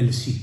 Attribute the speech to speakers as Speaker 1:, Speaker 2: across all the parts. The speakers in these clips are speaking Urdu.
Speaker 1: LC,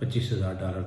Speaker 1: $25,000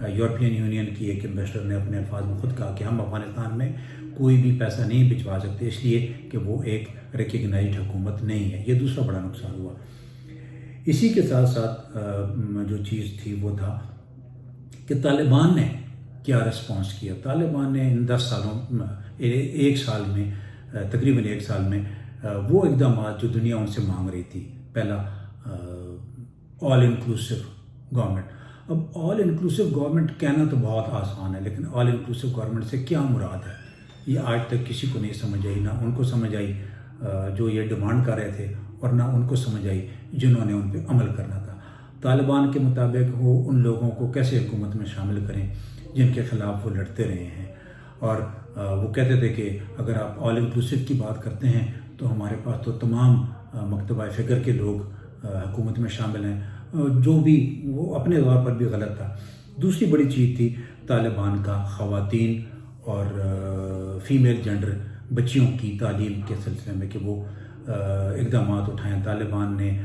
Speaker 1: یورپین یونین کی ایک ایمبیسڈر نے اپنے الفاظ میں خود کہا کہ ہم افغانستان میں کوئی بھی پیسہ نہیں بھجوا سکتے اس لیے کہ وہ ایک ریکگنائزڈ حکومت نہیں ہے. یہ دوسرا بڑا نقصان ہوا. اسی کے ساتھ ساتھ جو چیز تھی وہ تھا کہ طالبان نے کیا رسپانس کیا. طالبان نے ان 10 سالوں ایک سال میں تقریباً 1 سال میں وہ اقدامات جو دنیا ان سے مانگ رہی تھی. پہلا آل انکلوسیو گورنمنٹ. اب آل انکلوسیو گورنمنٹ کہنا تو بہت آسان ہے لیکن آل انکلوسیو گورنمنٹ سے کیا مراد ہے یہ آج تک کسی کو نہیں سمجھ آئی. نہ ان کو سمجھ آئی جو یہ ڈیمانڈ کر رہے تھے اور نہ ان کو سمجھ آئی جنہوں نے ان پہ عمل کرنا تھا. طالبان کے مطابق وہ ان لوگوں کو کیسے حکومت میں شامل کریں جن کے خلاف وہ لڑتے رہے ہیں. اور وہ کہتے تھے کہ اگر آپ آل انکلوسیو کی بات کرتے ہیں تو ہمارے پاس تو تمام مکتبہ فکر کے لوگ حکومت میں شامل ہیں, جو بھی وہ اپنے طور پر بھی غلط تھا. دوسری بڑی چیز تھی طالبان کا خواتین اور فیمیل جنڈر بچیوں کی تعلیم کے سلسلے میں کہ وہ اقدامات اٹھائیں. طالبان نے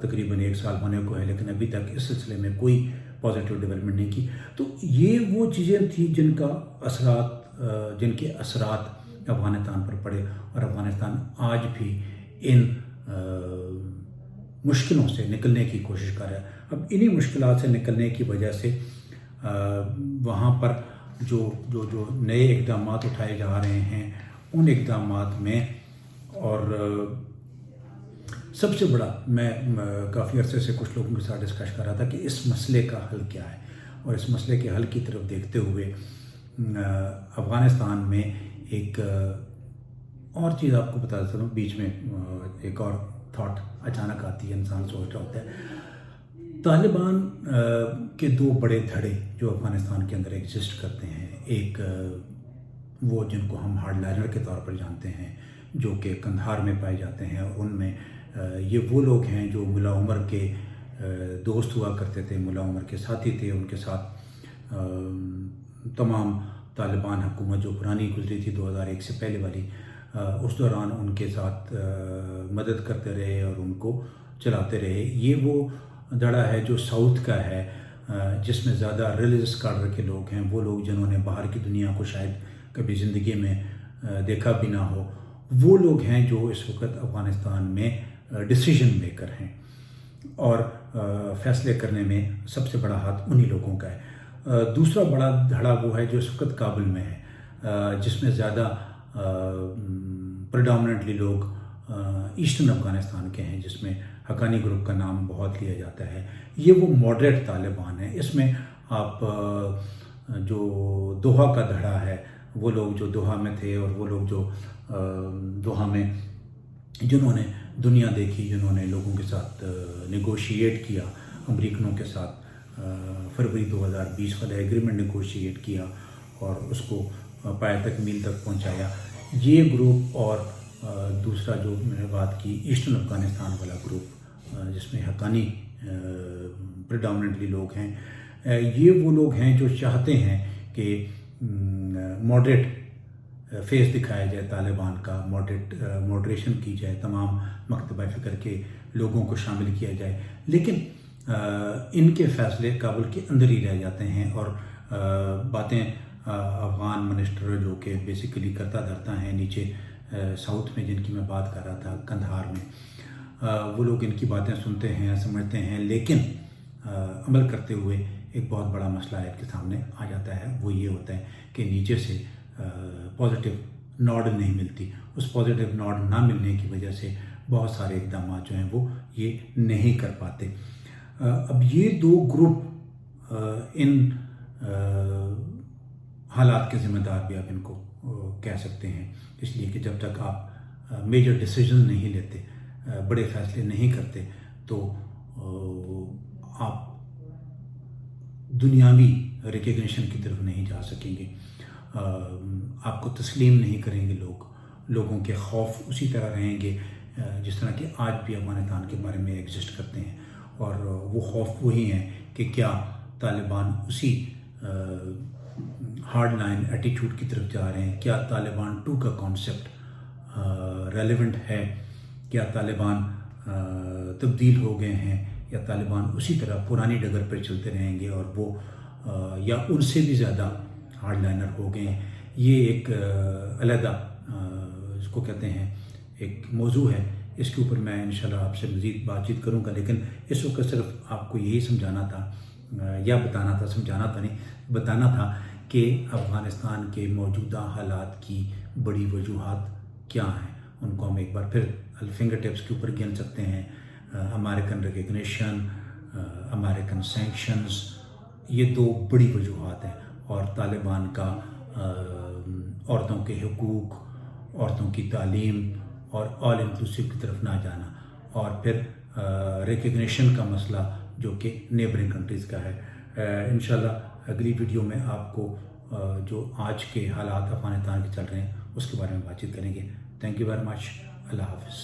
Speaker 1: تقریباً 1 سال ہونے کو ہے لیکن ابھی تک اس سلسلے میں کوئی پازیٹیو ڈیولپمنٹ نہیں کی. تو یہ وہ چیزیں تھیں جن کے اثرات افغانستان پر پڑے اور افغانستان آج بھی ان مشکلوں سے نکلنے کی کوشش کر رہا ہے. اب انہی مشکلات سے نکلنے کی وجہ سے وہاں پر جو نئے اقدامات اٹھائے جا رہے ہیں ان اقدامات میں اور سب سے بڑا میں کافی عرصے سے کچھ لوگوں کے ساتھ ڈسکس کر رہا تھا کہ اس مسئلے کا حل کیا ہے. اور اس مسئلے کے حل کی طرف دیکھتے ہوئے افغانستان میں ایک اور چیز آپ کو بتا دیتا ہوں. بیچ میں ایک اور تھاٹ اچانک آتی ہے, انسان سوچ رہا ہوتا ہے. طالبان کے 2 بڑے دھڑے جو افغانستان کے اندر ایگزسٹ کرتے ہیں. ایک وہ جن کو ہم ہارڈ لائنر کے طور پر جانتے ہیں جو کہ قندھار میں پائے جاتے ہیں, اور ان میں یہ وہ لوگ ہیں جو ملا عمر کے دوست ہوا کرتے تھے, ملا عمر کے ساتھی تھے. ان کے ساتھ تمام طالبان حکومت جو پرانی گزری تھی 2001 سے پہلے والی, اس دوران ان کے ساتھ مدد کرتے رہے اور ان کو چلاتے رہے. یہ وہ دھڑا ہے جو ساؤتھ کا ہے جس میں زیادہ ریلیجس کاڈر کے لوگ ہیں, وہ لوگ جنہوں نے باہر کی دنیا کو شاید کبھی زندگی میں دیکھا بھی نہ ہو. وہ لوگ ہیں جو اس وقت افغانستان میں ڈیسیژن میکر ہیں اور فیصلے کرنے میں سب سے بڑا ہاتھ انہی لوگوں کا ہے. دوسرا بڑا دھڑا وہ ہے جو اس وقت کابل میں ہے جس میں زیادہ پریڈامننٹلی لوگ ایسٹرن افغانستان کے ہیں, جس میں حقانی گروپ کا نام بہت لیا جاتا ہے. یہ وہ ماڈریٹ طالبان ہیں. اس میں آپ جو دوحہ کا دھڑا ہے, وہ لوگ جو دوحہ میں تھے اور وہ لوگ جو دوحہ میں جنہوں نے دنیا دیکھی, جنہوں نے لوگوں کے ساتھ نیگوشیٹ کیا, امریکنوں کے ساتھ فروری 2020 والا ایگریمنٹ نیگوشیٹ کیا اور اس کو پایہ تکمیل تک پہنچایا. یہ گروپ اور دوسرا جو میں نے بات کی ایسٹرن افغانستان والا گروپ جس میں حقانی پریڈامننٹلی لوگ ہیں, یہ وہ لوگ ہیں جو چاہتے ہیں کہ ماڈریٹ فیس دکھایا جائے طالبان کا, ماڈریشن کی جائے, تمام مکتبہ فکر کے لوگوں کو شامل کیا جائے. لیکن ان کے فیصلے کابل کے اندر ہی رہ جاتے ہیں اور باتیں افغان منسٹر جو کہ بیسیکلی کرتا دھرتا ہیں نیچے ساؤتھ میں, جن کی میں بات کر رہا تھا قندھار میں, وہ لوگ ان کی باتیں سنتے ہیں, سمجھتے ہیں, لیکن عمل کرتے ہوئے ایک بہت بڑا مسئلہ ہے کے سامنے آ جاتا ہے. وہ یہ ہوتا ہے کہ نیچے سے پازیٹیو نوڈ نہیں ملتی. اس پازیٹیو نوڈ نہ ملنے کی وجہ سے بہت سارے اقدامات جو ہیں وہ یہ نہیں کر پاتے. اب یہ 2 گروپ ان حالات کے ذمہ دار بھی آپ ان کو کہہ سکتے ہیں, اس لیے کہ جب تک آپ میجر ڈیسیژن نہیں لیتے, بڑے فیصلے نہیں کرتے, تو آپ دنیاوی ریکگنیشن کی طرف نہیں جا سکیں گے. آپ کو تسلیم نہیں کریں گے لوگوں کے خوف اسی طرح رہیں گے جس طرح کہ آج بھی افغانستان کے بارے میں ایگزسٹ کرتے ہیں. اور وہ خوف وہی ہیں کہ کیا طالبان اسی ہارڈ لائن ایٹیٹیوڈ کی طرف جا رہے ہیں, کیا طالبان 2 کا کانسیپٹ ریلیونٹ ہے, کیا طالبان تبدیل ہو گئے ہیں, یا طالبان اسی طرح پرانی ڈگر پر چلتے رہیں گے اور وہ یا ان سے بھی زیادہ ہارڈ لائنر ہو گئے ہیں. یہ ایک علیحدہ اس کو کہتے ہیں ایک موضوع ہے. اس کے اوپر میں انشاءاللہ آپ سے مزید بات چیت کروں گا، لیکن اس وقت صرف آپ کو یہی سمجھانا تھا یا بتانا تھا، سمجھانا تھا نہیں، بتانا تھا کہ افغانستان کے موجودہ حالات کی بڑی وجوہات کیا ہیں. ان کو ہم ایک بار پھر فنگر ٹپس کے اوپر گن سکتے ہیں. امریکن ریکگنیشن، امریکن سینکشنز، یہ دو بڑی وجوہات ہیں. اور طالبان کا عورتوں کے حقوق، عورتوں کی تعلیم اور آل انکلوسیو کی طرف نہ جانا، اور پھر ریکگنیشن کا مسئلہ جو کہ نیبرنگ کنٹریز کا ہے. انشاءاللہ اگلی ویڈیو میں آپ کو جو آج کے حالات افغانستان کے چل رہے ہیں اس کے بارے میں بات چیت کریں گے. Thank you very much. اللہ حافظ.